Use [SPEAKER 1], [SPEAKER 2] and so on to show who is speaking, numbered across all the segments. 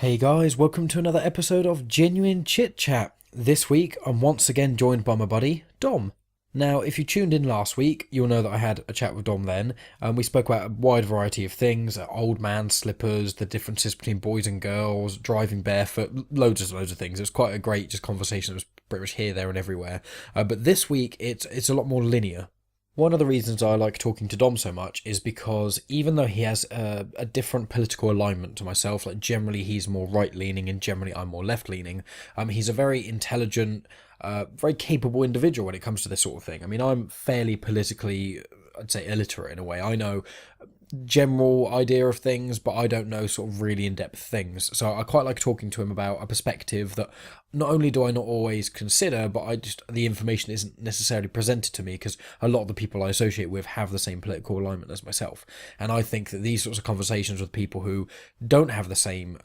[SPEAKER 1] Hey guys, welcome to another episode of Genuine Chit-Chat. This week, I'm once again joined by my buddy, Dom. Now, if you tuned in last week, you'll know that I had a chat with Dom then. We spoke about a wide variety of things, old man slippers, the differences between boys and girls, driving barefoot, loads of things. It was quite a great just conversation. It was pretty much here, there and everywhere. But this week, it's a lot more linear. One of the reasons I like talking to Dom so much is because even though he has a different political alignment to myself, like generally he's more right-leaning and generally I'm more left-leaning, he's a very intelligent, very capable individual when it comes to this sort of thing. I mean, I'm fairly politically, I'd say, illiterate in a way. I know general idea of things, but I don't know sort of really in-depth things. So I quite like talking to him about a perspective that not only do I not always consider, but the information isn't necessarily presented to me because a lot of the people I associate with have the same political alignment as myself. And I think that these sorts of conversations with people who don't have the same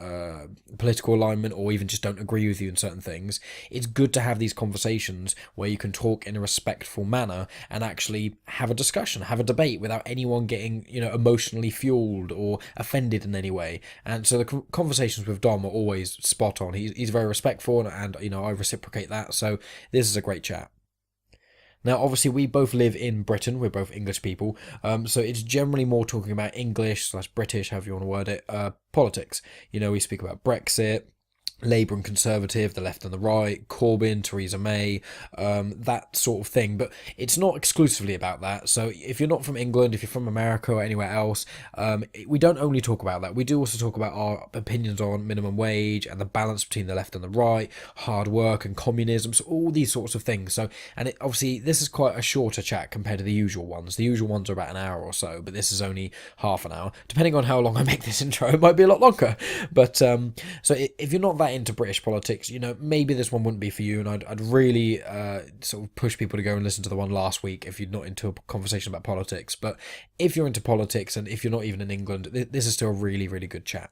[SPEAKER 1] political alignment or even just don't agree with you in certain things, it's good to have these conversations where you can talk in a respectful manner and actually have a discussion, have a debate without anyone getting, emotionally fueled or offended in any way. And so the conversations with Dom are always spot on. He's very respectful and I reciprocate that. So this is a great chat. Now, obviously, we both live in Britain. We're both English people. So it's generally more talking about English/British, however you want to word it, politics. We speak about Brexit, Labour and Conservative, the left and the right, Corbyn, Theresa May, that sort of thing. But it's not exclusively about that. So if you're not from England, if you're from America or anywhere else, we don't only talk about that. We do also talk about our opinions on minimum wage and the balance between the left and the right, hard work and communism, so all these sorts of things. So, and obviously this is quite a shorter chat compared to the usual ones. The usual ones are about an hour or so, but this is only half an hour. Depending on how long I make this intro, it might be a lot longer. But so if you're not that into British politics, maybe this one wouldn't be for you, and I'd really sort of push people to go and listen to the one last week if you're not into a conversation about politics. But if you're into politics and if you're not even in England, this is still a really, really good chat.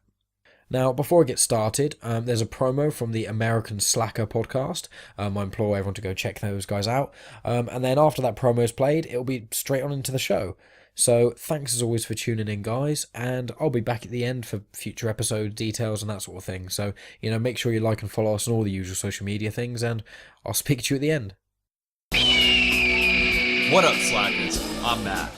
[SPEAKER 1] Now, before I get started, there's a promo from the American Slacker podcast. I implore everyone to go check those guys out. And then after that promo is played, it'll be straight on into the show. So thanks as always for tuning in, guys, and I'll be back at the end for future episode details and that sort of thing. So, make sure you like and follow us on all the usual social media things, and I'll speak to you at the end.
[SPEAKER 2] What up, Slackers? I'm Matt.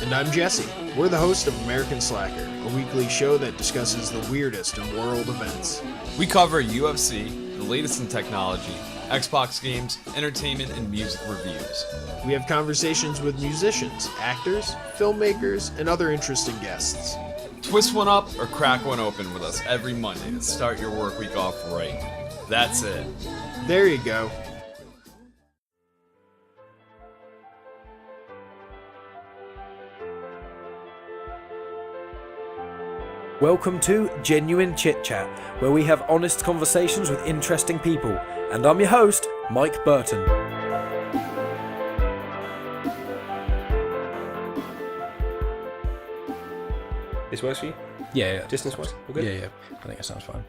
[SPEAKER 3] And I'm Jesse. We're the host of American Slacker, a weekly show that discusses the weirdest in world events.
[SPEAKER 2] We cover UFC, the latest in technology, Xbox games, entertainment, and music reviews.
[SPEAKER 3] We have conversations with musicians, actors, filmmakers, and other interesting guests.
[SPEAKER 2] Twist one up or crack one open with us every Monday to start your work week off right. That's it.
[SPEAKER 3] There you go.
[SPEAKER 1] Welcome to Genuine Chit-Chat, where we have honest conversations with interesting people. And I'm your host, Mike Burton.
[SPEAKER 4] This works for you?
[SPEAKER 1] Yeah.
[SPEAKER 4] Distance-wise? All good?
[SPEAKER 1] Yeah. I think that sounds fine.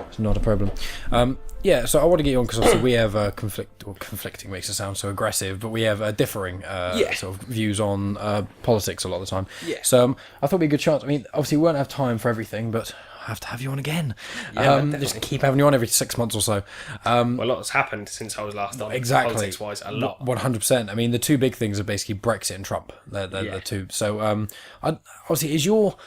[SPEAKER 1] It's not a problem. So I want to get you on because obviously we have conflicting makes it sound so aggressive, but we have differing sort of views on politics a lot of the time.
[SPEAKER 4] Yeah.
[SPEAKER 1] So I thought it'd be a good chance. I mean, obviously we won't have time for everything, but I have to have you on again.
[SPEAKER 4] Yeah,
[SPEAKER 1] just keep having you on every 6 months or so.
[SPEAKER 4] Well, a lot has happened since I was last on.
[SPEAKER 1] Exactly.
[SPEAKER 4] Politics-wise, a lot.
[SPEAKER 1] 100%. I mean, the two big things are basically Brexit and Trump. They're the two. So obviously, is your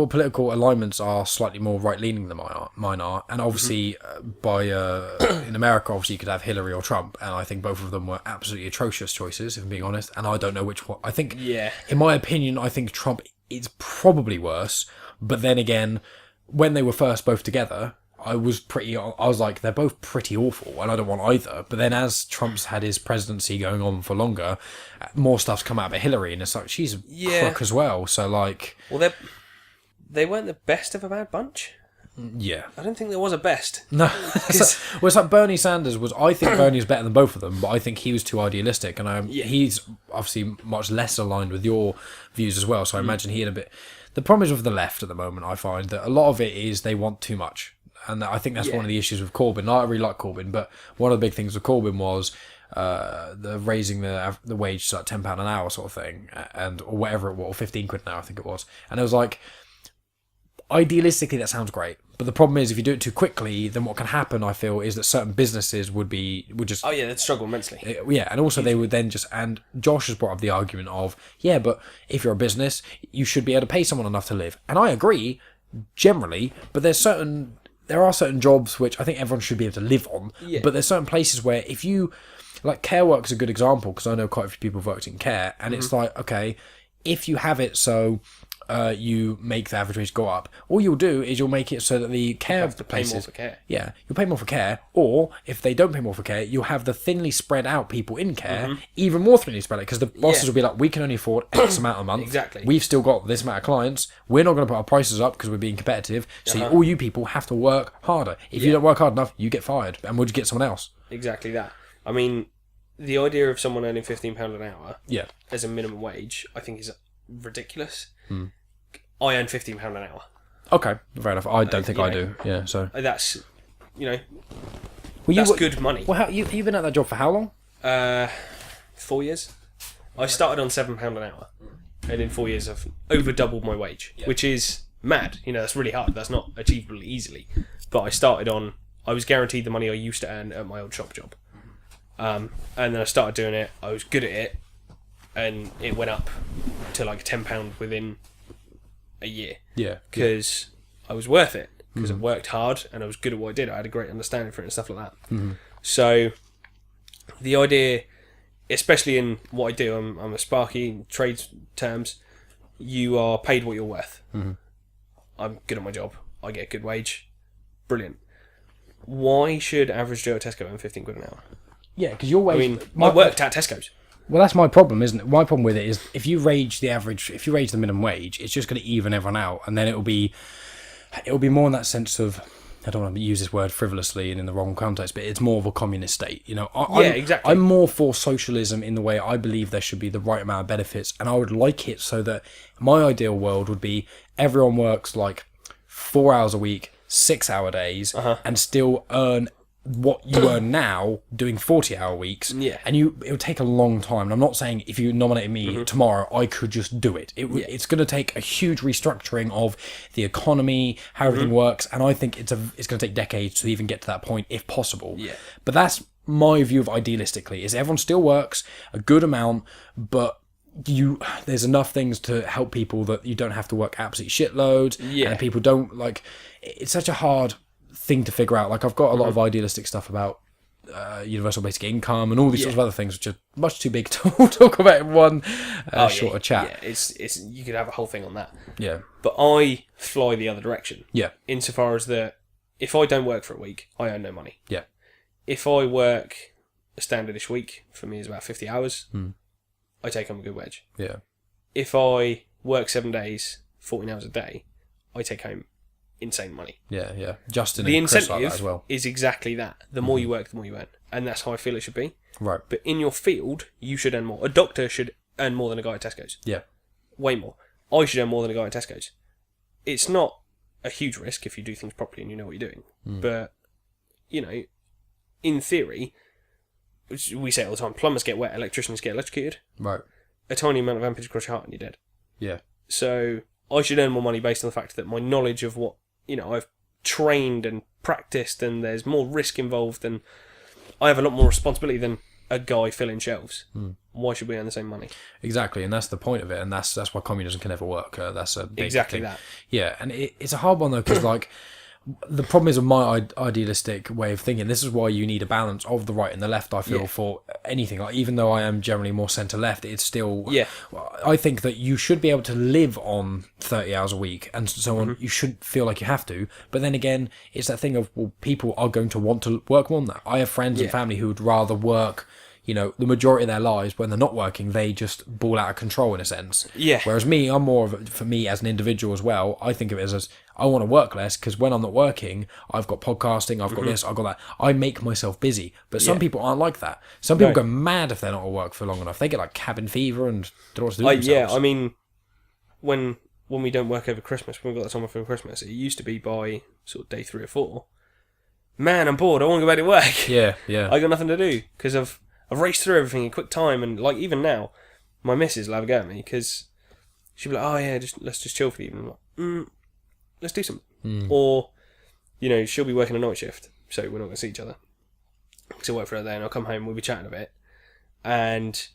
[SPEAKER 1] political alignments are slightly more right-leaning than mine are, and obviously in America, obviously you could have Hillary or Trump, and I think both of them were absolutely atrocious choices, if I'm being honest, and I don't know which one. I think, in my opinion, I think Trump is probably worse, but then again, when they were first both together, I was like, they're both pretty awful, and I don't want either. But then as Trump's had his presidency going on for longer, more stuff's come out about Hillary, and it's like, she's a crook as well. So, like...
[SPEAKER 4] Well, they weren't the best of a bad bunch.
[SPEAKER 1] Yeah.
[SPEAKER 4] I don't think there was a best.
[SPEAKER 1] No. It's like Bernie Sanders was... I think Bernie is better than both of them, but I think he was too idealistic, and he's obviously much less aligned with your views as well, so I imagine he had a bit... The problem is with the left at the moment, I find, that a lot of it is they want too much. And I think that's one of the issues with Corbyn. I really like Corbyn, but one of the big things with Corbyn was the raising the wage to like £10 an hour sort of thing, or whatever it was, or 15 quid an hour I think it was. And it was like, idealistically that sounds great, but the problem is if you do it too quickly, then what can happen, I feel, is that certain businesses would just
[SPEAKER 4] Oh yeah, they'd struggle immensely.
[SPEAKER 1] yeah, and also they would then just, and Josh has brought up the argument of, yeah, but if you're a business, you should be able to pay someone enough to live, and I agree generally, but there are certain jobs which I think everyone should be able to live on, but there's certain places where if you, like care work's a good example, because I know quite a few people who've worked in care, and it's like, okay, if you have it so you make the average wage go up, all you'll do is you'll make it so that the care places,
[SPEAKER 4] pay more for care.
[SPEAKER 1] Yeah, you'll pay more for care, or if they don't pay more for care, you'll have the thinly spread out people in care even more thinly spread out, because the bosses will be like, we can only afford X amount a month.
[SPEAKER 4] Exactly.
[SPEAKER 1] We've still got this amount of clients. We're not going to put our prices up because we're being competitive. So all you people have to work harder. If you don't work hard enough, you get fired, and we'll just get someone else.
[SPEAKER 4] Exactly that. I mean, the idea of someone earning £15 an hour as a minimum wage, I think is ridiculous. I earn £15 an hour.
[SPEAKER 1] Okay, fair enough. I don't think I do. Yeah, so
[SPEAKER 4] that's,
[SPEAKER 1] well,
[SPEAKER 4] that's good money.
[SPEAKER 1] Well, you've been at that job for how long?
[SPEAKER 4] 4 years. I started on £7 an hour, and in 4 years I've over doubled my wage, which is mad. That's really hard. That's not achievable easily. But I was guaranteed the money I used to earn at my old shop job. And then I started doing it. I was good at it, and it went up to like £10 within a year.
[SPEAKER 1] Yeah,
[SPEAKER 4] because I was worth it, because I worked hard and I was good at what I did. I had a great understanding for it and stuff like that. So the idea, especially in what I do, I'm a sparky in trades terms. You are paid what you're worth. I'm good at my job. I get a good wage. Brilliant. Why should average Joe at Tesco earn 15 quid an hour?
[SPEAKER 1] Yeah, because your wage.
[SPEAKER 4] I mean, I worked at Tesco's.
[SPEAKER 1] Well, that's my problem, isn't it? My problem with it is if you raise the minimum wage, it's just going to even everyone out, and then it'll be more in that sense of, I don't want to use this word frivolously and in the wrong context, but it's more of a communist state.
[SPEAKER 4] Exactly.
[SPEAKER 1] I'm more for socialism in the way I believe there should be the right amount of benefits, and I would like it so that my ideal world would be everyone works like 4 hours a week, 6-hour days, and still earn what you earn now doing 40-hour weeks, and it would take a long time. And I'm not saying if you nominated me tomorrow I could just do it. It's going to take a huge restructuring of the economy, how everything works, and I think it's going to take decades to even get to that point if possible. But that's my view of idealistically, is everyone still works a good amount, but there's enough things to help people that you don't have to work absolute shitloads, and people don't like. It's such a hard thing to figure out. Like, I've got a lot of idealistic stuff about universal basic income and all these sorts of other things, which are much too big to talk about in one shorter chat.
[SPEAKER 4] Yeah, it's you could have a whole thing on that.
[SPEAKER 1] Yeah,
[SPEAKER 4] but I fly the other direction.
[SPEAKER 1] Yeah,
[SPEAKER 4] insofar as that, if I don't work for a week, I earn no money.
[SPEAKER 1] Yeah,
[SPEAKER 4] if I work a standardish week, for me is about 50 hours. I take home a good wage.
[SPEAKER 1] Yeah,
[SPEAKER 4] if I work 7 days, 14 hours a day, I take home insane money.
[SPEAKER 1] Yeah. Justin,
[SPEAKER 4] the
[SPEAKER 1] and Chris
[SPEAKER 4] incentive
[SPEAKER 1] like that as well.
[SPEAKER 4] is exactly that. The more you work, the more you earn, and that's how I feel it should be.
[SPEAKER 1] Right.
[SPEAKER 4] But in your field, you should earn more. A doctor should earn more than a guy at Tesco's.
[SPEAKER 1] Yeah.
[SPEAKER 4] Way more. I should earn more than a guy at Tesco's. It's not a huge risk if you do things properly and you know what you're doing. But in theory, we say it all the time: plumbers get wet, electricians get electrocuted.
[SPEAKER 1] Right.
[SPEAKER 4] A tiny amount of ampage across your heart and you're dead.
[SPEAKER 1] Yeah.
[SPEAKER 4] So I should earn more money based on the fact that my knowledge of what I've trained and practiced, and there's more risk involved, and I have a lot more responsibility than a guy filling shelves. Why should we earn the same money?
[SPEAKER 1] Exactly, and that's the point of it, and that's why communism can never work. That's a big
[SPEAKER 4] exactly
[SPEAKER 1] thing.
[SPEAKER 4] That.
[SPEAKER 1] Yeah, and it's a hard one though, because like the problem is with my idealistic way of thinking. This is why you need a balance of the right and the left. I feel for anything. Like, even though I am generally more centre left, it's still I think that you should be able to live on 30 hours a week and so on. You should feel like you have to, but then again, it's that thing of, well, people are going to want to work more than that. I have friends and family who would rather work. The majority of their lives, when they're not working, they just ball out of control in a sense. Yeah. Whereas me, I'm more of for me as an individual as well, I think of it as I want to work less, because when I'm not working, I've got podcasting, I've got this, I've got that. I make myself busy. But some people aren't like that. Some people go mad if they're not at work for long enough. They get like cabin fever and don't know what to do with themselves.
[SPEAKER 4] Yeah, I mean, when we don't work over Christmas, when we've got that time off over Christmas, it used to be by sort of day 3 or 4. Man, I'm bored. I want to go back to work.
[SPEAKER 1] Yeah.
[SPEAKER 4] I got nothing to do because I've raced through everything in quick time, and like even now, my missus will have a go at me because she'll be like, "Oh yeah, let's just chill for the evening." I'm like, let's do something. Or, you know, she'll be working a night shift, so we're not going to see each other. Because I work for her day, and I'll come home, we'll be chatting a bit, and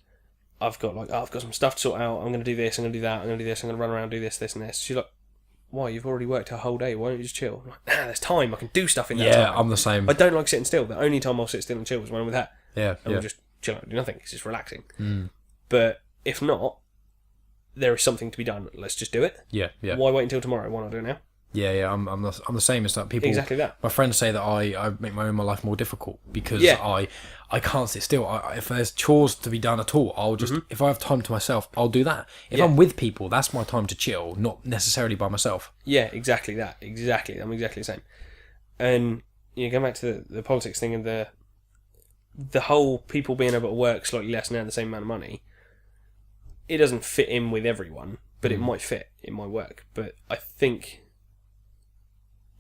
[SPEAKER 4] I've got some stuff to sort out. I'm going to do this, I'm going to do that, I'm going to do this, I'm going to run around, do this, this, and this. She's like, why? You've already worked a whole day. Why don't you just chill? I'm like, nah, there's time. I can do stuff in that time.
[SPEAKER 1] Yeah, I'm the same.
[SPEAKER 4] I don't like sitting still. The only time I'll sit still and chill is when I'm with her.
[SPEAKER 1] Yeah,
[SPEAKER 4] And we'll just chill out and do nothing because it's relaxing. But if not, there is something to be done. Let's just do it.
[SPEAKER 1] Yeah, yeah.
[SPEAKER 4] Why wait until tomorrow? Why not do it now?
[SPEAKER 1] Yeah, yeah, I'm the same as that. People
[SPEAKER 4] Exactly that.
[SPEAKER 1] My friends say that I make my own life more difficult because I can't sit still. If there's chores to be done at all, I'll just if I have time to myself, I'll do that. If I'm with people, that's my time to chill, not necessarily by myself.
[SPEAKER 4] Yeah, exactly that. Exactly, I'm exactly the same. And you know, going back to the politics thing and the whole people being able to work slightly less and earn the same amount of money. It doesn't fit in with everyone, but it might fit. It might work. But I think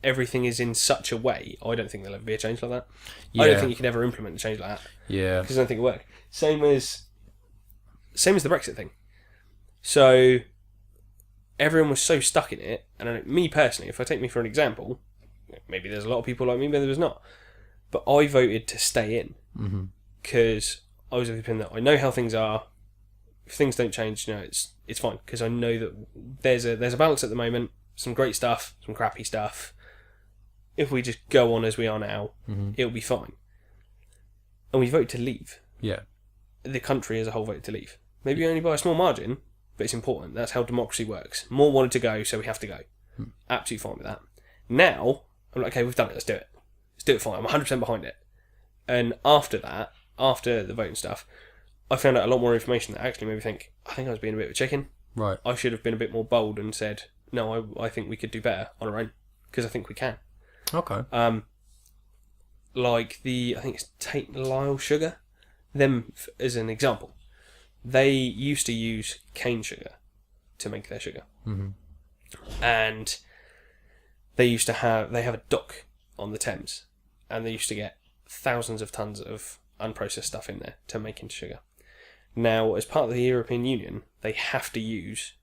[SPEAKER 4] everything is in such a way, I don't think there'll ever be a change like that. I don't think you could ever implement a change like that.
[SPEAKER 1] Yeah.
[SPEAKER 4] Because I don't think it'll work. Same as the Brexit thing. So, everyone was so stuck in it, and I know, me personally, if I take me for an example, maybe there's a lot of people like me, maybe there's not, but I voted to stay in. Because I was of the opinion that I know how things are. If things don't change, you know, it's fine. Because I know that there's a balance at the moment, some great stuff, some crappy stuff. If we just go on as we are now, it'll be fine. And we voted to leave.
[SPEAKER 1] Yeah.
[SPEAKER 4] The country as a whole voted to leave. Maybe only by a small margin, but it's important. That's how democracy works. More wanted to go, so we have to go. Absolutely fine with that. Now, I'm like, okay, we've done it, let's do it. Let's do it fine. I'm 100% behind it. And after that, after the vote and stuff, I found out a lot more information that actually made me think, I think I was being a bit of a chicken.
[SPEAKER 1] Right.
[SPEAKER 4] I should have been a bit more bold and said, no, I think we could do better on our own. Because I think we can.
[SPEAKER 1] Okay.
[SPEAKER 4] Like I think it's Tate Lyle sugar, them as an example, they used to use cane sugar to make their sugar, and they have a dock on the Thames, and they used to get thousands of tons of unprocessed stuff in there to make into sugar. Now, as part of the European Union, they have to use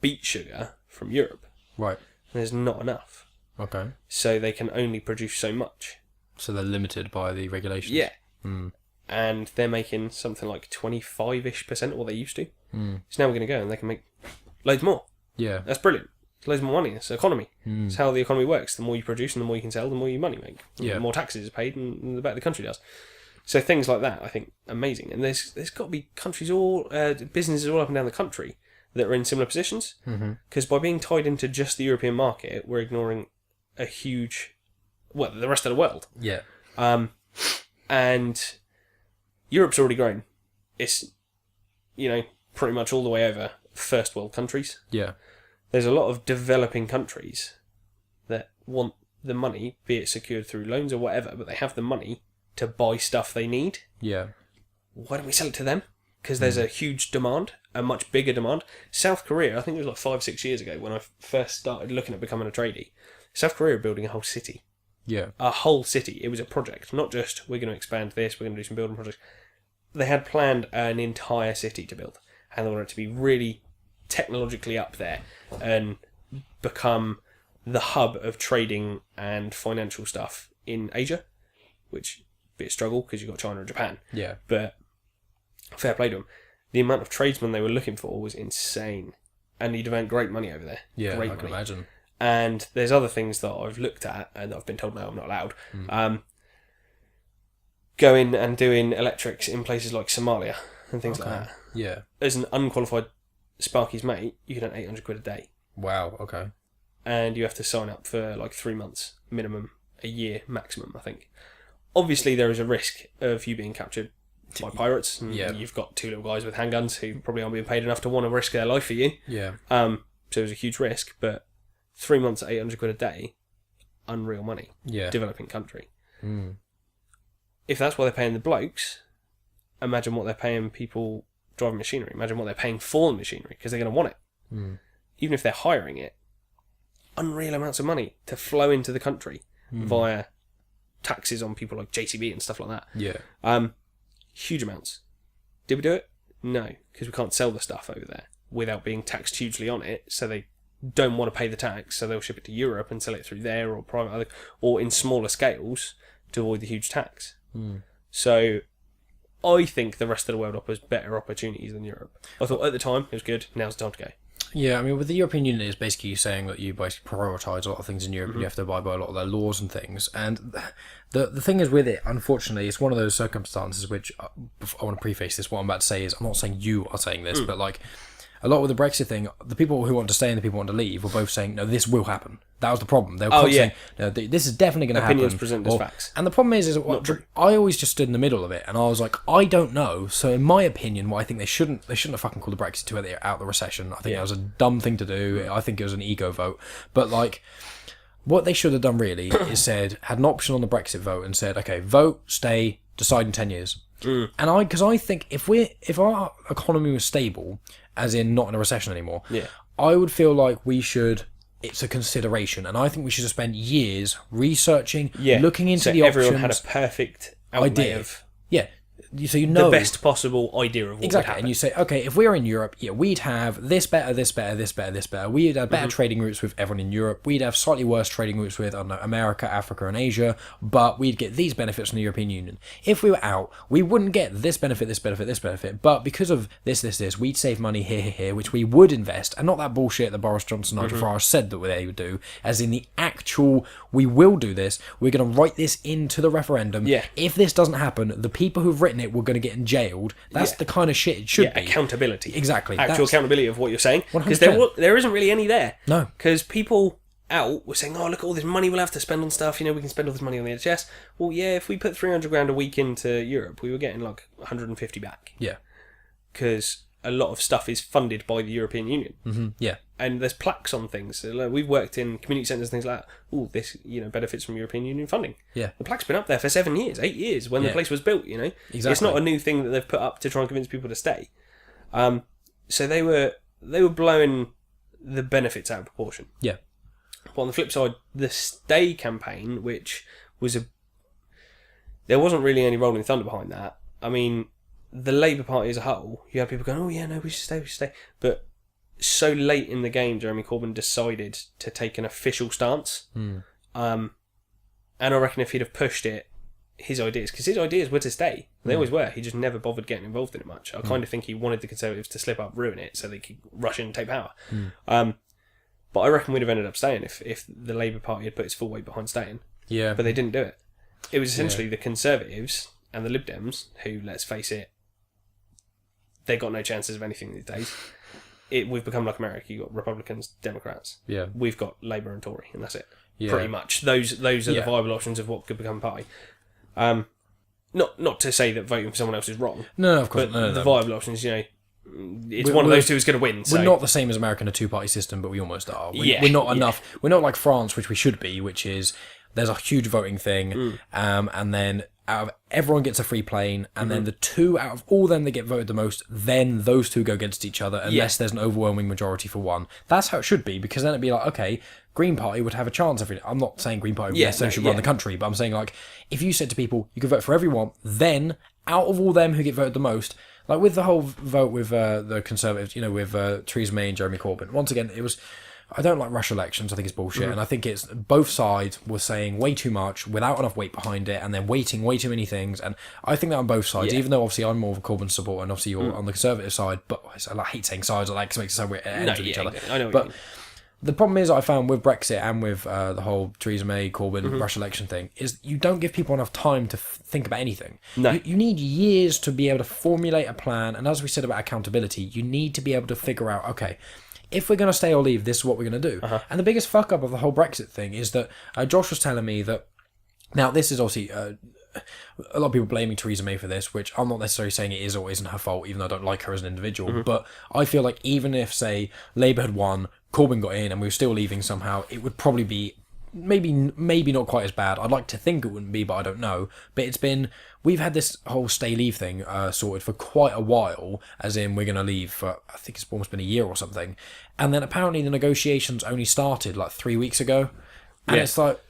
[SPEAKER 4] beet sugar from Europe.
[SPEAKER 1] Right.
[SPEAKER 4] There's not enough.
[SPEAKER 1] Okay.
[SPEAKER 4] So they can only produce so much.
[SPEAKER 1] So they're limited by the regulations.
[SPEAKER 4] Yeah. And they're making something like 25-ish% of what they used to. So now we're going to go and they can make loads more.
[SPEAKER 1] Yeah.
[SPEAKER 4] That's brilliant. It's loads more money. It's economy. It's how the economy works. The more you produce and the more you can sell, the more you money make.
[SPEAKER 1] Yeah.
[SPEAKER 4] The more taxes are paid and the better the country does. So things like that, I think, amazing. And there's got to be countries businesses all up and down the country that are in similar positions. Because by being tied into just the European market, we're ignoring a huge, the rest of the world.
[SPEAKER 1] Yeah.
[SPEAKER 4] And Europe's already grown. It's, pretty much all the way over first world countries.
[SPEAKER 1] Yeah.
[SPEAKER 4] There's a lot of developing countries that want the money, be it secured through loans or whatever, but they have the money to buy stuff they need.
[SPEAKER 1] Yeah.
[SPEAKER 4] Why don't we sell it to them? Because there's a huge demand, a much bigger demand. South Korea, I think it was like 5-6 years ago when I first started looking at becoming a tradie. South Korea are building a whole city.
[SPEAKER 1] Yeah.
[SPEAKER 4] A whole city. It was a project, not just we're going to expand this, we're going to do some building projects. They had planned an entire city to build, and they wanted it to be really technologically up there and become the hub of trading and financial stuff in Asia, which bit of struggle because you've got China and Japan.
[SPEAKER 1] Yeah.
[SPEAKER 4] But fair play to them. The amount of tradesmen they were looking for was insane, and you'd have earned great money over there.
[SPEAKER 1] Yeah,
[SPEAKER 4] great
[SPEAKER 1] I can
[SPEAKER 4] money.
[SPEAKER 1] imagine.
[SPEAKER 4] And there's other things that I've looked at and I've been told no, I'm not allowed. Going and doing electrics in places like Somalia and things like that.
[SPEAKER 1] Yeah.
[SPEAKER 4] As an unqualified Sparky's mate, you can earn 800 quid a day.
[SPEAKER 1] Wow. Okay.
[SPEAKER 4] And you have to sign up for like 3 months minimum, a year maximum, I think. Obviously, there is a risk of you being captured by pirates. And you've got 2 little guys with handguns who probably aren't being paid enough to want to risk their life for you.
[SPEAKER 1] Yeah.
[SPEAKER 4] So it's a huge risk, but 3 months at 800 quid a day, unreal money.
[SPEAKER 1] Yeah.
[SPEAKER 4] Developing country. If that's what they're paying the blokes, imagine what they're paying people driving machinery. Imagine what they're paying for the machinery, because they're going to want it. Even if they're hiring it, unreal amounts of money to flow into the country via taxes on people like JCB and stuff like that.
[SPEAKER 1] Yeah.
[SPEAKER 4] Huge amounts. Did we do it? No, because we can't sell the stuff over there without being taxed hugely on it, so they don't want to pay the tax, so they'll ship it to Europe and sell it through there or private, or in smaller scales to avoid the huge tax. So I think the rest of the world offers better opportunities than Europe. I thought at the time it was good. Now's the time to go.
[SPEAKER 1] Yeah, I mean, with the European Union, it's basically saying that you basically prioritise a lot of things in Europe and you have to abide by a lot of their laws and things. And the thing is with it, unfortunately, it's one of those circumstances which, I want to preface this, what I'm about to say is, I'm not saying you are saying this, but like, a lot with the Brexit thing, the people who want to stay and the people who want to leave were both saying, no, this will happen. That was the problem. They were saying, no, this is definitely going to happen.
[SPEAKER 4] Opinions presented as facts.
[SPEAKER 1] And the problem is I always just stood in the middle of it, and I was like, I don't know. So in my opinion, what I think they shouldn't have fucking called the Brexit to it out the recession. I think that was a dumb thing to do. I think it was an ego vote. But like, what they should have done really is had an option on the Brexit vote and said, okay, vote, stay, decide in 10 years. And because I think if our economy was stable, as in not in a recession anymore, I would feel like it's a consideration, and I think we should have spent years researching, looking into the options.
[SPEAKER 4] Everyone had a perfect idea of
[SPEAKER 1] so the
[SPEAKER 4] best possible idea of what would happen.
[SPEAKER 1] And you say, okay, if we were in Europe, we'd have this better, this better, this better, this better. We'd have better trading routes with everyone in Europe. We'd have slightly worse trading routes with, I don't know, America, Africa, and Asia, but we'd get these benefits from the European Union. If we were out, we wouldn't get this benefit, this benefit, this benefit, but because of this, we'd save money here, which we would invest, and not that bullshit that Boris Johnson and Nigel Farage said that they would do, as in the actual, we will do this, we're going to write this into the referendum. If this doesn't happen, the people who've written it were going to get jailed. That's the kind of shit it should be.
[SPEAKER 4] Accountability.
[SPEAKER 1] Exactly.
[SPEAKER 4] Actual accountability of what you're saying. Because
[SPEAKER 1] 100%.
[SPEAKER 4] there isn't really any there.
[SPEAKER 1] No.
[SPEAKER 4] Because people out were saying, oh, look at all this money we'll have to spend on stuff. We can spend all this money on the NHS. Well, if we put 300 grand a week into Europe, we were getting like 150 back.
[SPEAKER 1] Yeah.
[SPEAKER 4] Because a lot of stuff is funded by the European Union.
[SPEAKER 1] Yeah.
[SPEAKER 4] And there's plaques on things. So, like, we've worked in community centres and things like that. Oh, this benefits from European Union funding.
[SPEAKER 1] Yeah.
[SPEAKER 4] The plaque's been up there for 7 years, 8 years when the place was built.
[SPEAKER 1] Exactly.
[SPEAKER 4] It's not a new thing that they've put up to try and convince people to stay. So they were blowing the benefits out of proportion.
[SPEAKER 1] Yeah.
[SPEAKER 4] But on the flip side, the Stay campaign, which was there wasn't really any rolling thunder behind that. I mean, the Labour Party as a whole, you had people going, oh yeah, no, we should stay. But so late in the game, Jeremy Corbyn decided to take an official stance. And I reckon if he'd have pushed his ideas, because his ideas were to stay. They always were. He just never bothered getting involved in it much. I kind of think he wanted the Conservatives to slip up, ruin it, so they could rush in and take power. But I reckon we'd have ended up staying if the Labour Party had put its full weight behind staying.
[SPEAKER 1] Yeah.
[SPEAKER 4] But they didn't do it. It was essentially the Conservatives and the Lib Dems who, let's face it, they got no chances of anything these days. We've become like America. You've got Republicans, Democrats.
[SPEAKER 1] Yeah.
[SPEAKER 4] We've got Labour and Tory, and that's it.
[SPEAKER 1] Yeah.
[SPEAKER 4] Pretty much. Those are the viable options of what could become a party. Not to say that voting for someone else is wrong.
[SPEAKER 1] No, of course.
[SPEAKER 4] But the viable options, it's one of those two is going to win. So.
[SPEAKER 1] We're not the same as America in a two-party system, but we almost are. We're not enough. We're not like France, which we should be, which is there's a huge voting thing, and then out of everyone gets a free plane, and then the two out of all them that get voted the most, then those two go against each other unless there's an overwhelming majority for one. That's how it should be, because then it'd be like, okay, Green Party would have a chance. I'm not saying Green Party should run the country, but I'm saying, like, if you said to people, you can vote for everyone, then out of all them who get voted the most, like with the whole vote with the Conservatives, with Theresa May and Jeremy Corbyn, once again, it was, I don't like rush elections. I think it's bullshit. And I think it's both sides were saying way too much without enough weight behind it, and then waiting way too many things. And I think that on both sides, even though obviously I'm more of a Corbyn supporter and obviously you're on the Conservative side, but I hate saying sides, I like to make it sound we're at each other.
[SPEAKER 4] I know
[SPEAKER 1] but the problem is I found with Brexit and with the whole Theresa May, Corbyn, rush election thing, is you don't give people enough time to think about anything.
[SPEAKER 4] No.
[SPEAKER 1] You need years to be able to formulate a plan. And as we said about accountability, you need to be able to figure out, okay, if we're going to stay or leave, this is what we're going to do. And the biggest fuck up of the whole Brexit thing is that Josh was telling me that, now this is obviously, a lot of people blaming Theresa May for this, which I'm not necessarily saying it is or isn't her fault, even though I don't like her as an individual, but I feel like even if, say, Labour had won, Corbyn got in and we were still leaving somehow, it would probably be maybe not quite as bad. I'd like to think it wouldn't be, but I don't know. But we've had this whole stay leave thing sorted for quite a while, as in we're going to leave for, I think it's almost been a year or something. And then apparently the negotiations only started like 3 weeks ago. And it's like,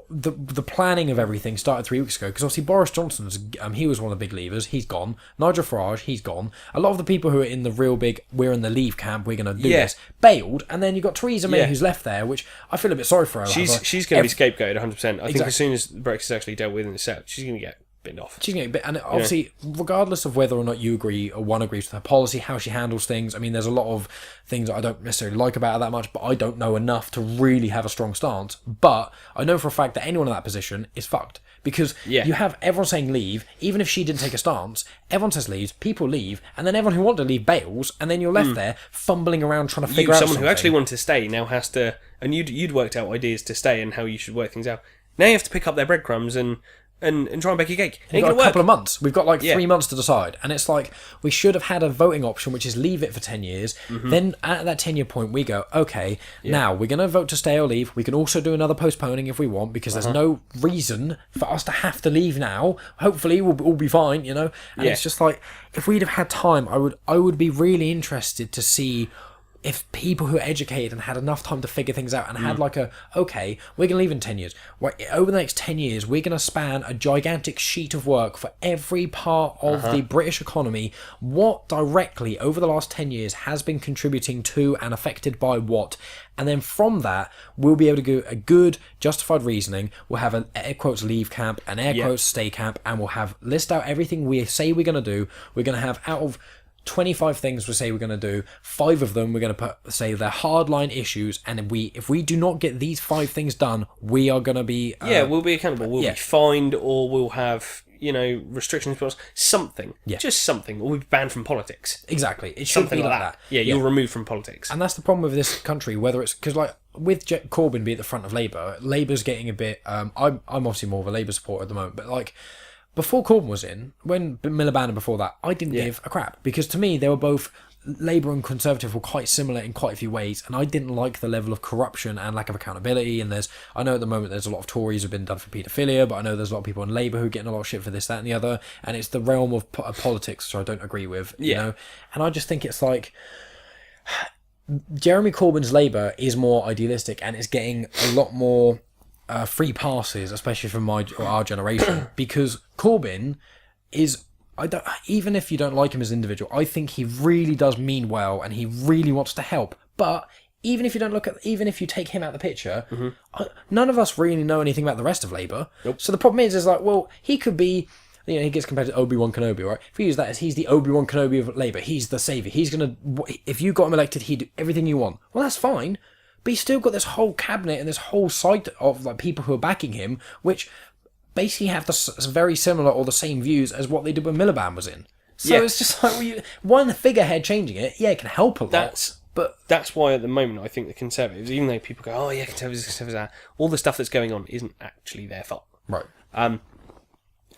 [SPEAKER 1] the planning of everything started 3 weeks ago, because obviously Boris Johnson's he was one of the big levers. He's gone. Nigel Farage, he's gone. A lot of the people who are in the real big, we're in the Leave camp, we're going to do this, bailed, and then you've got Theresa May who's left there, which I feel a bit sorry for her.
[SPEAKER 4] She's going to be scapegoated 100%. I think as soon as Brexit's actually dealt with and it's set, she's going to get binned off.
[SPEAKER 1] She's going to get, and obviously, regardless of whether or not you agree or one agrees with her policy, how she handles things. I mean, there's a lot of things that I don't necessarily like about her that much, but I don't know enough to really have a strong stance. But I know for a fact that anyone in that position is fucked. Because you have everyone saying leave, even if she didn't take a stance, everyone says leave, people leave, and then everyone who wanted to leave bails, and then you're left there fumbling around trying to figure out
[SPEAKER 4] someone
[SPEAKER 1] something.
[SPEAKER 4] who actually wanted to stay now has to, and you'd worked out ideas to stay and how you should work things out. Now you have to pick up their breadcrumbs and try and bake a cake.
[SPEAKER 1] We've got a couple of months. We've got like 3 months to decide. And it's like, we should have had a voting option, which is leave it for 10 years. Then at that 10-year point, we go, okay, now we're going to vote to stay or leave. We can also do another postponing if we want, because there's no reason for us to have to leave now. Hopefully we'll all be fine, you know? And it's just like, if we'd have had time, I would be really interested to see if people who are educated and had enough time to figure things out and had like okay, we're going to leave in 10 years. Well, over the next 10 years, we're going to span a gigantic sheet of work for every part of the British economy. What directly, over the last 10 years, has been contributing to and affected by what? And then from that, we'll be able to do a good, justified reasoning. We'll have an air quotes leave camp, an air quotes stay camp, and we'll have list out everything we say we're going to do. We're going to have out of 25 things we say we're going to do, 5 of them we're going to say they're hardline issues, and if we do not get these 5 things done, we are going to be
[SPEAKER 4] we'll be accountable. We'll be fined, or we'll have restrictions, something, just something, or we'll be banned from politics.
[SPEAKER 1] Exactly, it should be like that.
[SPEAKER 4] You're removed from politics,
[SPEAKER 1] and that's the problem with this country. Whether it's because like with Corbyn being at the front of Labour's getting a bit. I'm obviously more of a Labour supporter at the moment, but like. Before Corbyn was in, when Miliband and before that, I didn't give a crap. Because to me, they were both, Labour and Conservative were quite similar in quite a few ways. And I didn't like the level of corruption and lack of accountability. And I know at the moment there's a lot of Tories who've been done for paedophilia, but I know there's a lot of people in Labour who are getting a lot of shit for this, that and the other. And it's the realm of politics, which I don't agree with, you know. And I just think it's like, Jeremy Corbyn's Labour is more idealistic and it's getting a lot more free passes, especially from our generation, because Corbyn is, even if you don't like him as an individual, I think he really does mean well and he really wants to help. But even if you take him out of the picture, none of us really know anything about the rest of Labour. So the problem is like, well, he could be, he gets compared to Obi-Wan Kenobi, right? If we use that as he's the Obi-Wan Kenobi of Labour, he's the saviour. He's gonna, if you got him elected, he'd do everything you want. Well, that's fine. But he's still got this whole cabinet and this whole side of like people who are backing him, which basically have very similar or the same views as what they did when Miliband was in. So it's just like one figurehead changing it, it can help a lot. But
[SPEAKER 4] that's why at the moment I think the Conservatives, even though people go, Conservatives, all the stuff that's going on isn't actually their fault.
[SPEAKER 1] Right.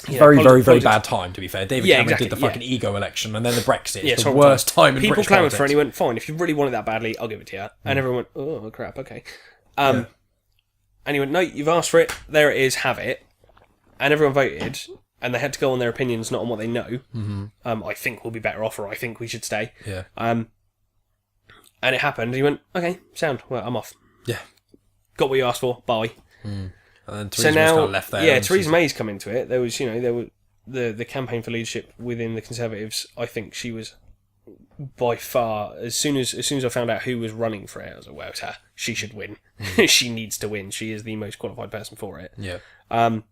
[SPEAKER 4] Very
[SPEAKER 1] bad time, to be fair. David Cameron did the fucking ego election, and then the Brexit. It's the worst time in British politics.
[SPEAKER 4] People clamoured for it, and he went, fine, if you really want it that badly, I'll give it to you. And everyone went, oh, crap, okay. And he went, no, you've asked for it, there it is, have it. And everyone voted, and they had to go on their opinions, not on what they know. I think we'll be better off, or I think we should stay. And it happened, and he went, okay, sound, well, I'm off. Got what you asked for, bye.
[SPEAKER 1] And then Theresa was kind of left there.
[SPEAKER 4] Theresa May's come into it. There was, there were the campaign for leadership within the Conservatives. I think she was by far, as soon as I found out who was running for it, I was like, well, it's her. She should win. She needs to win. She is the most qualified person for it. And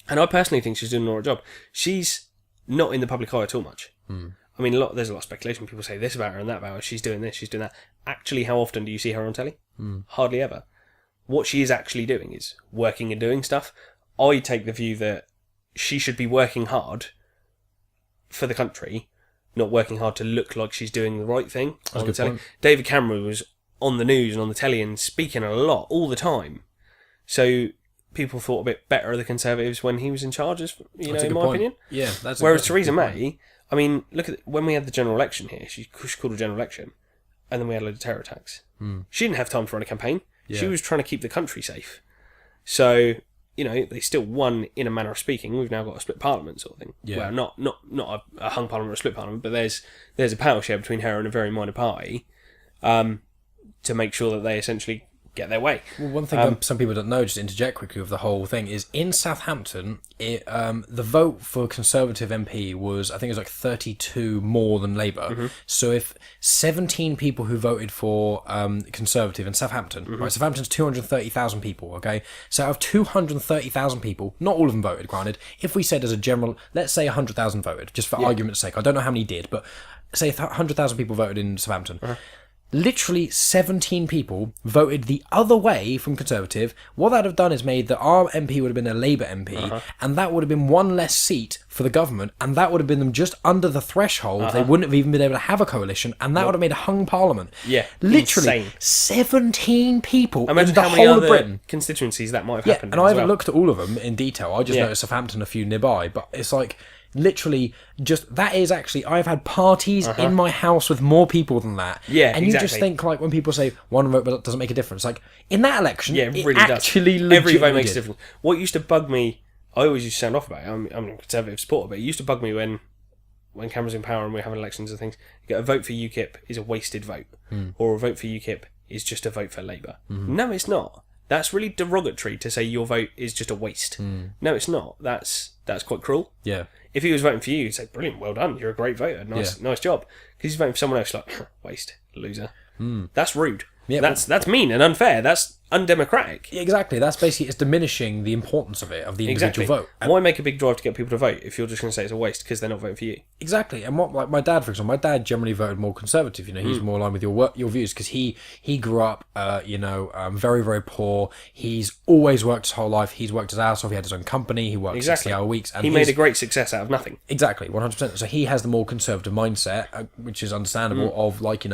[SPEAKER 4] I personally think she's doing an alright job. She's not in the public eye at all much. I mean, there's a lot of speculation. People say this about her and that about her. She's doing this, she's doing that. Actually, how often do you see her on telly? Hardly ever. What she is actually doing is working and doing stuff. I take the view that she should be working hard for the country, not working hard to look like she's doing the right thing on the telly. David Cameron was on the news and on the telly and speaking a lot, all the time. So people thought a bit better of the Conservatives when he was in charge, in my opinion.
[SPEAKER 1] Yeah,
[SPEAKER 4] whereas Theresa May, I mean, look at when we had the general election here, she called a general election, and then we had a load of terror attacks. She didn't have time to run a campaign. She was trying to keep the country safe. So, they still won in a manner of speaking. We've now got a split parliament sort of thing. Well, not a hung parliament or a split parliament, but there's a power share between her and a very minor party to make sure that they essentially get their way.
[SPEAKER 1] Well, one thing that some people don't know, just to interject quickly with the whole thing, is in Southampton, the vote for Conservative MP was, I think it was like 32 more than Labour. So if 17 people who voted for Conservative in Southampton, right, Southampton's 230,000 people, okay? So out of 230,000 people, not all of them voted, granted, if we said as a general, let's say 100,000 voted, just for argument's sake, I don't know how many did, but say 100,000 people voted in Southampton. Literally 17 people voted the other way from Conservative. What that would have done is made that our MP would have been a Labour MP, and that would have been one less seat for the government, and that would have been them just under the threshold. They wouldn't have even been able to have a coalition, and that would have made a hung parliament.
[SPEAKER 4] Yeah,
[SPEAKER 1] literally
[SPEAKER 4] insane.
[SPEAKER 1] 17 people
[SPEAKER 4] Imagine
[SPEAKER 1] in the
[SPEAKER 4] how many
[SPEAKER 1] whole of
[SPEAKER 4] other
[SPEAKER 1] Britain.
[SPEAKER 4] constituencies that might have
[SPEAKER 1] Yeah,
[SPEAKER 4] happened.
[SPEAKER 1] and I
[SPEAKER 4] as
[SPEAKER 1] haven't
[SPEAKER 4] well.
[SPEAKER 1] looked at all of them in detail. I just noticed Southampton, a few nearby, but it's like literally just that is actually I've had parties in my house with more people than that.
[SPEAKER 4] Yeah,
[SPEAKER 1] and you just
[SPEAKER 4] exactly.
[SPEAKER 1] think like when people say one vote but doesn't make a difference, like in that election,
[SPEAKER 4] Yeah, it really
[SPEAKER 1] actually
[SPEAKER 4] does. Every vote
[SPEAKER 1] legitimately
[SPEAKER 4] makes a
[SPEAKER 1] did.
[SPEAKER 4] difference. What used to bug me, I always used to sound off about it. I'm a Conservative supporter, but it used to bug me when Cameron's in power and we're having elections and things. You get a vote for UKIP is a wasted vote, or a vote for UKIP is just a vote for Labour. No, it's not. That's really derogatory to say your vote is just a waste. No, it's not. That's quite cruel.
[SPEAKER 1] Yeah.
[SPEAKER 4] If he was voting for you, he'd say, "Brilliant, well done, you're a great voter, nice job." Because he's voting for someone else, like waste, loser. That's rude.
[SPEAKER 1] Yeah,
[SPEAKER 4] that's mean and unfair. That's undemocratic.
[SPEAKER 1] Exactly. That's basically it's diminishing the importance of it, of the individual
[SPEAKER 4] Exactly.
[SPEAKER 1] vote.
[SPEAKER 4] Why make a big drive to get people to vote if you're just going to say it's a waste because they're not voting for you?
[SPEAKER 1] Exactly, and what like my dad, for example, my dad generally voted more Conservative. You know, he's more aligned with your views because he grew up, very very poor. He's always worked his whole life. He's worked his ass off. He had his own company. He worked 60-hour weeks. And
[SPEAKER 4] he made a great success out of nothing.
[SPEAKER 1] Exactly, 100%. So he has the more conservative mindset, which is understandable. Of like,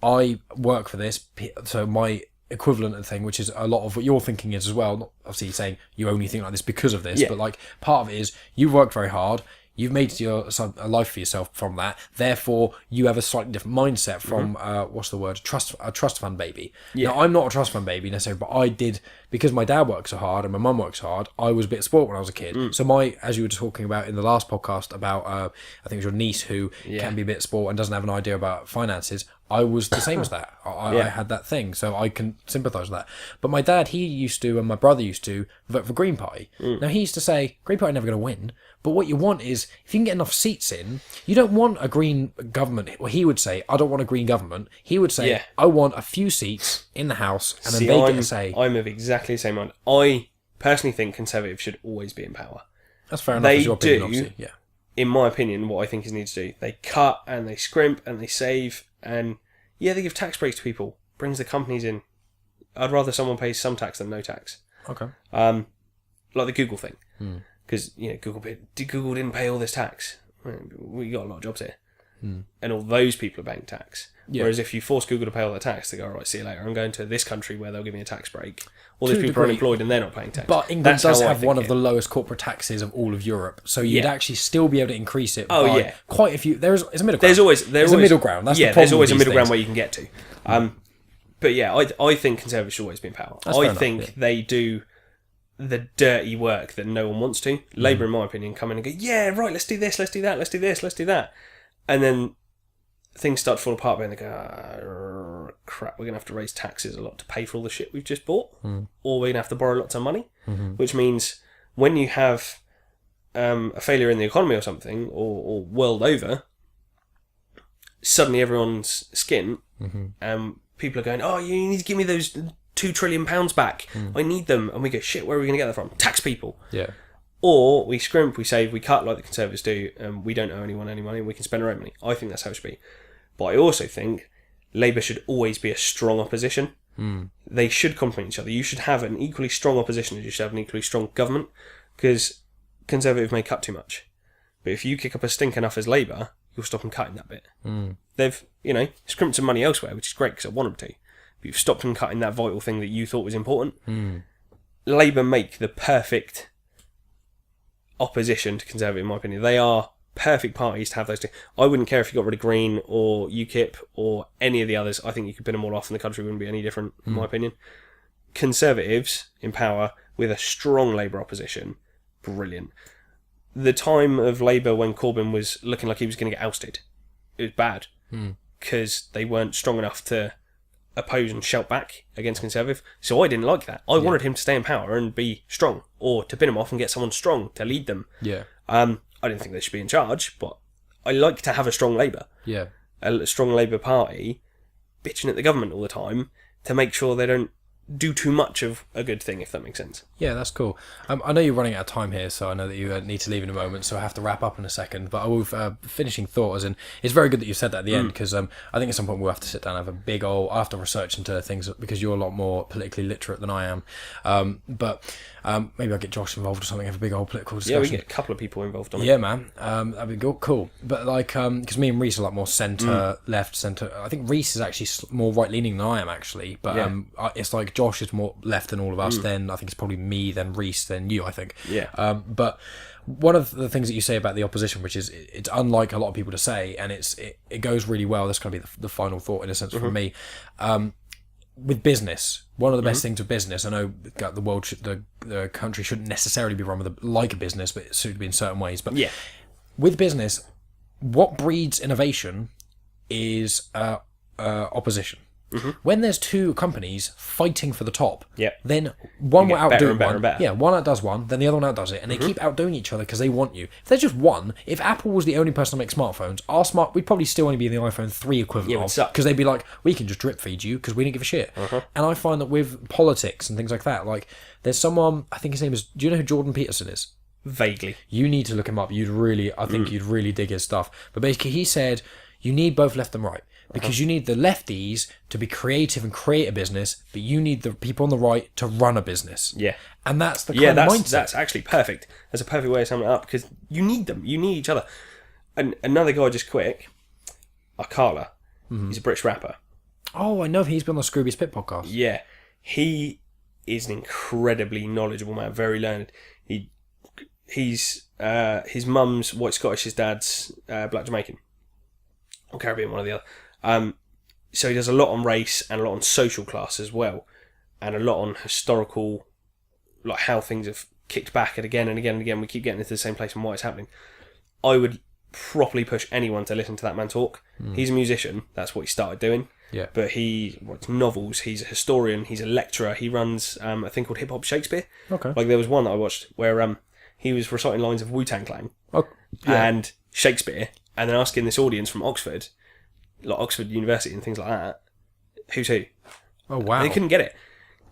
[SPEAKER 1] I work for this, so my equivalent of thing, which is a lot of what you're thinking is as well. Not obviously saying you only think like this because of this, but like part of it is you've worked very hard. You've made a life for yourself from that. Therefore, you have a slightly different mindset from what's the word? A trust fund baby. Yeah. Now, I'm not a trust fund baby necessarily, but I did because my dad works so hard and my mum works hard. I was a bit spoiled when I was a kid. So as you were talking about in the last podcast about, I think it was your niece who can be a bit spoiled and doesn't have an idea about finances. I was the same as that. I had that thing, so I can sympathise with that. But my dad, he used to, and my brother used to vote for Green Party. Now he used to say, Green Party never going to win. But what you want is, if you can get enough seats in, you don't want a green government. Well, he would say, I don't want a green government. He would say, I want a few seats in the House, and then they get to say.
[SPEAKER 4] I'm of exactly the same mind. I personally think Conservatives should always be in power.
[SPEAKER 1] That's fair enough. Is your opinion, obviously. Yeah.
[SPEAKER 4] In my opinion, what I think is needs to do, they cut and they scrimp and they save and they give tax breaks to people, brings the companies in. I'd rather someone pays some tax than no tax.
[SPEAKER 1] Okay.
[SPEAKER 4] Like the Google thing. Because, Google didn't pay all this tax. We got a lot of jobs here. And all those people are paying tax. Yeah. Whereas if you force Google to pay all their tax, they go, all right, see you later. I'm going to this country where they'll give me a tax break. All these people are unemployed and they're not paying tax.
[SPEAKER 1] But England does have one of the lowest corporate taxes of all of Europe. So you'd actually still be able to increase it by quite a few. It's a middle ground.
[SPEAKER 4] There's always
[SPEAKER 1] a middle ground. That's the problem
[SPEAKER 4] there's always a
[SPEAKER 1] with
[SPEAKER 4] middle
[SPEAKER 1] these
[SPEAKER 4] ground
[SPEAKER 1] things.
[SPEAKER 4] where you can get to. But I think Conservatives should always be in power. I think they do the dirty work that no one wants to. Labour, in my opinion, come in and go, yeah, right, let's do this, let's do that, let's do this, let's do that. And then things start to fall apart and they go, crap, we're going to have to raise taxes a lot to pay for all the shit we've just bought. Or we're going to have to borrow lots of money. Which means when you have a failure in the economy or something, or world over, suddenly everyone's skint and people are going, oh, you need to give me those £2 trillion back. I need them. And we go, shit, where are we going to get that from? Tax people.
[SPEAKER 1] Yeah.
[SPEAKER 4] Or we scrimp, we save, we cut like the Conservatives do, and we don't owe anyone any money, and we can spend our own money. I think that's how it should be. But I also think Labour should always be a strong opposition. They should complement each other. You should have an equally strong opposition as you should have an equally strong government, because Conservative may cut too much. But if you kick up a stink enough as Labour, you'll stop them cutting that bit. They've, scrimped some money elsewhere, which is great because I want them to. But you've stopped them cutting that vital thing that you thought was important. Labour make the perfect opposition to Conservative, in my opinion. They are perfect parties to have those two. I wouldn't care if you got rid of Green or UKIP or any of the others. I think you could pin them all off and the country wouldn't be any different, in my opinion. Conservatives in power with a strong Labour opposition, brilliant. The time of Labour when Corbyn was looking like he was going to get ousted, it was bad because they weren't strong enough to oppose and shout back against Conservative. So I didn't like that. I wanted him to stay in power and be strong, or to bin him off and get someone strong to lead them.
[SPEAKER 1] Yeah.
[SPEAKER 4] I didn't think they should be in charge, but I like to have a strong Labour.
[SPEAKER 1] Yeah.
[SPEAKER 4] A strong Labour Party bitching at the government all the time to make sure they don't do too much of a good thing, if that makes sense.
[SPEAKER 1] Yeah, that's cool. I know you're running out of time here, so I know that you need to leave in a moment, so I have to wrap up in a second. But I will finishing thought, as in, it's very good that you said that at the end, because I think at some point we'll have to sit down and have a big old, I have to research into things, because you're a lot more politically literate than I am. But maybe I'll get Josh involved or something, have a big old political discussion.
[SPEAKER 4] Yeah, we get a couple of people involved on it.
[SPEAKER 1] Yeah, man. That'd be cool. But like, because me and Rhys are like more centre, left, centre. I think Rhys is actually more right-leaning than I am, actually. But it's like Josh is more left than all of us. Then I think it's probably me, then Rhys, then you, I think.
[SPEAKER 4] Yeah.
[SPEAKER 1] But one of the things that you say about the opposition, which is it's unlike a lot of people to say, and it goes really well. That's going to be the final thought, in a sense, for me. With business, one of the best things with business, I know the world, the country shouldn't necessarily be run like a business, but it should be in certain ways. But with business, what breeds innovation is opposition. When there's two companies fighting for the top, then one will outdo one. Yeah, one outdoes one, then the other one outdoes it, and they keep outdoing each other because they want you. If there's just one, if Apple was the only person to make smartphones, we'd probably still only be the iPhone 3 equivalent because they'd be like, we can just drip feed you because we don't give a shit. And I find that with politics and things like that, like there's someone, I think his name is, do you know who Jordan Peterson is?
[SPEAKER 4] Vaguely.
[SPEAKER 1] You need to look him up. I think you'd really dig his stuff. But basically he said, you need both left and right. Because you need the lefties to be creative and create a business, but you need the people on the right to run a business. Yeah. And that's the kind of mindset.
[SPEAKER 4] That's actually perfect. That's a perfect way of summing it up, because you need them. You need each other. And another guy, just quick, Akala. He's a British rapper.
[SPEAKER 1] Oh, I know. He's been on the Scroobius Pit podcast.
[SPEAKER 4] Yeah. He is an incredibly knowledgeable man, very learned. He's his mum's white Scottish, his dad's black Jamaican. Or Caribbean, one or the other. So he does a lot on race and a lot on social class as well, and a lot on historical, like how things have kicked back and again and again and again. We keep getting into the same place and why it's happening. I would properly push anyone to listen to that man talk. He's a musician. That's what he started doing.
[SPEAKER 1] Yeah.
[SPEAKER 4] But he writes novels. He's a historian. He's a lecturer. He runs a thing called Hip Hop Shakespeare.
[SPEAKER 1] Okay.
[SPEAKER 4] Like there was one that I watched where he was reciting lines of Wu-Tang Clan and Shakespeare, and then asking this audience from Oxford, like Oxford University and things like that, who's who.
[SPEAKER 1] Oh wow!
[SPEAKER 4] They couldn't get it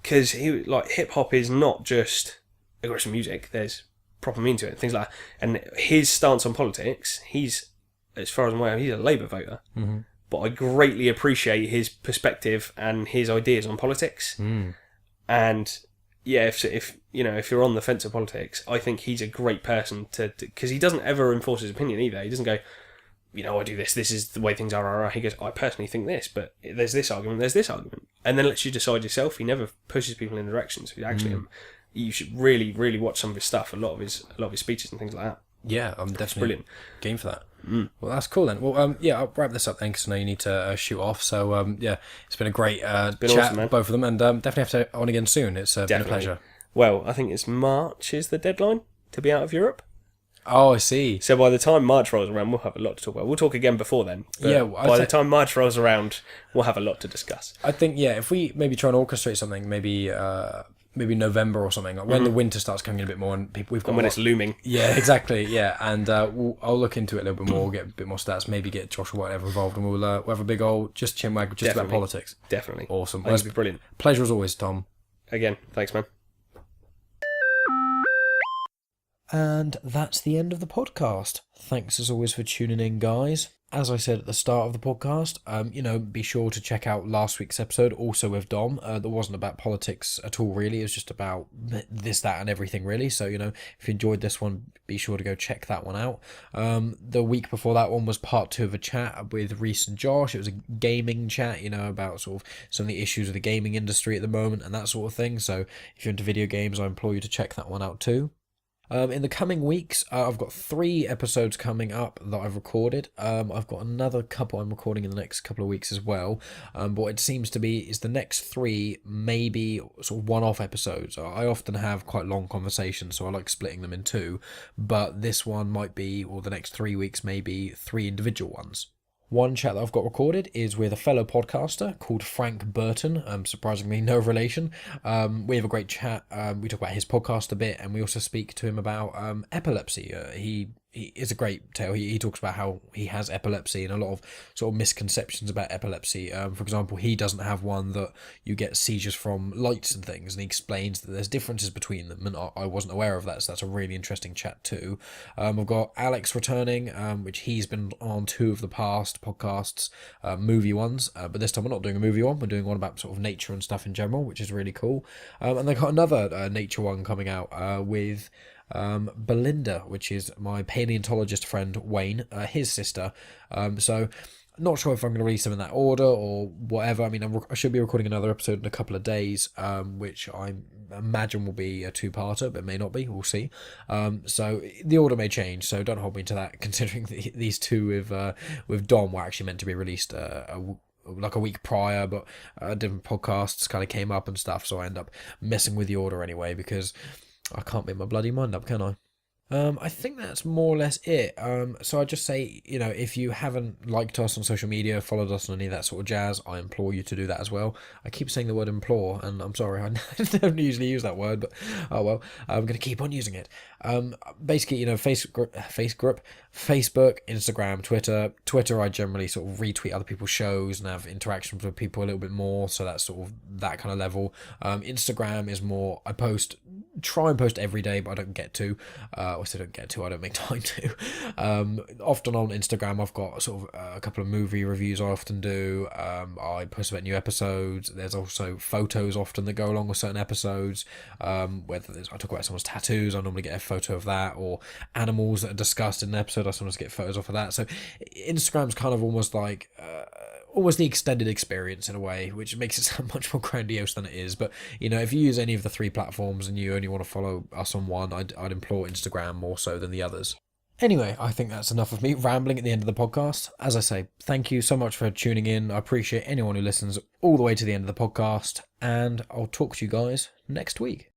[SPEAKER 4] because hip hop is not just aggressive music. There's proper meaning to it, things like that. And his stance on politics, he's, as far as I'm aware, he's a Labour voter. But I greatly appreciate his perspective and his ideas on politics. And yeah, if you're on the fence of politics, I think he's a great person to, because he doesn't ever enforce his opinion either. He doesn't go, I do this is the way things are. He goes, I personally think this, but there's this argument, and then lets you decide yourself. He never pushes people in directions. He's actually, you should really, really watch some of his stuff. A lot of his speeches and things like that.
[SPEAKER 1] Yeah, I'm definitely
[SPEAKER 4] brilliant.
[SPEAKER 1] Game for that. Well, that's cool then. Well, I'll wrap this up then because I know you need to shoot off. So it's been a great chat,
[SPEAKER 4] awesome, man.
[SPEAKER 1] both of them, and definitely have to on again soon. It's been a pleasure.
[SPEAKER 4] Well, I think it's March is the deadline to be out of Europe.
[SPEAKER 1] Oh, I see.
[SPEAKER 4] So by the time March rolls around, we'll have a lot to talk about. We'll talk again before then. By the time March rolls around, we'll have a lot to discuss.
[SPEAKER 1] I think, if we maybe try and orchestrate something, maybe November or something, like when the winter starts coming in a bit more, and when
[SPEAKER 4] it's looming.
[SPEAKER 1] Yeah, exactly. Yeah, and I'll look into it a little bit more, get a bit more stats, maybe get Josh or whatever involved, and we'll have a big old chinwag just about politics.
[SPEAKER 4] Definitely.
[SPEAKER 1] Awesome.
[SPEAKER 4] That'd be brilliant.
[SPEAKER 1] Pleasure as always, Tom.
[SPEAKER 4] Again, thanks, man.
[SPEAKER 1] And that's the end of the podcast. Thanks as always for tuning in, guys. As I said at the start of the podcast, be sure to check out last week's episode, also with Dom. That wasn't about politics at all, really. It was just about this, that, and everything, really. So, if you enjoyed this one, be sure to go check that one out. The week before that one was part 2 of a chat with Rhys and Josh. It was a gaming chat, about sort of some of the issues of the gaming industry at the moment and that sort of thing. So, if you're into video games, I implore you to check that one out too. In the coming weeks, I've got 3 episodes coming up that I've recorded. I've got another couple I'm recording in the next couple of weeks as well. But what it seems to be is the next 3 maybe sort of one-off episodes. I often have quite long conversations, so I like splitting them in 2. But this one might be, or the next 3 weeks, maybe 3 individual ones. One chat that I've got recorded is with a fellow podcaster called Frank Burton. Surprisingly, no relation. We have a great chat. We talk about his podcast a bit, and we also speak to him about epilepsy. He is a great tale. He talks about how he has epilepsy and a lot of sort of misconceptions about epilepsy. For example, he doesn't have one that you get seizures from lights and things, and he explains that there's differences between them, and I wasn't aware of that, so that's a really interesting chat too. I've got Alex returning, which he's been on 2 of the past podcasts, movie ones, but this time we're not doing a movie one, we're doing one about sort of nature and stuff in general, which is really cool. And they got another nature one coming out with Belinda, which is my paleontologist friend Wayne, his sister. So not sure if I'm going to release them in that order or whatever. I mean, I should be recording another episode in a couple of days, which I imagine will be a 2-parter, but may not be. We'll see. So the order may change, so don't hold me to that, considering these 2 with Dom were actually meant to be released like a week prior, but different podcasts kind of came up and stuff, so I end up messing with the order anyway, because I can't make my bloody mind up, can I? I think that's more or less it. So I'd just say, if you haven't liked us on social media, followed us on any of that sort of jazz, I implore you to do that as well. I keep saying the word implore, and I'm sorry, I don't usually use that word, but oh well, I'm going to keep on using it. Basically, Facebook, Instagram, Twitter, I generally sort of retweet other people's shows and have interactions with people a little bit more, so that's sort of that kind of level. Instagram is more, try and post every day, but I don't get to. I don't make time to. Often on Instagram, I've got sort of a couple of movie reviews I often do. I post about new episodes. There's also photos often that go along with certain episodes. I talk about someone's tattoos, I normally get a photo of that, or animals that are discussed in an episode, I sometimes get photos off of that. So Instagram's kind of almost like almost the extended experience in a way, which makes it sound much more grandiose than it is. But if you use any of the 3 platforms and you only want to follow us on one, I'd implore Instagram more so than the others. Anyway, I think that's enough of me rambling at the end of the podcast. As I say, thank you so much for tuning in. I appreciate anyone who listens all the way to the end of the podcast, and I'll talk to you guys next week.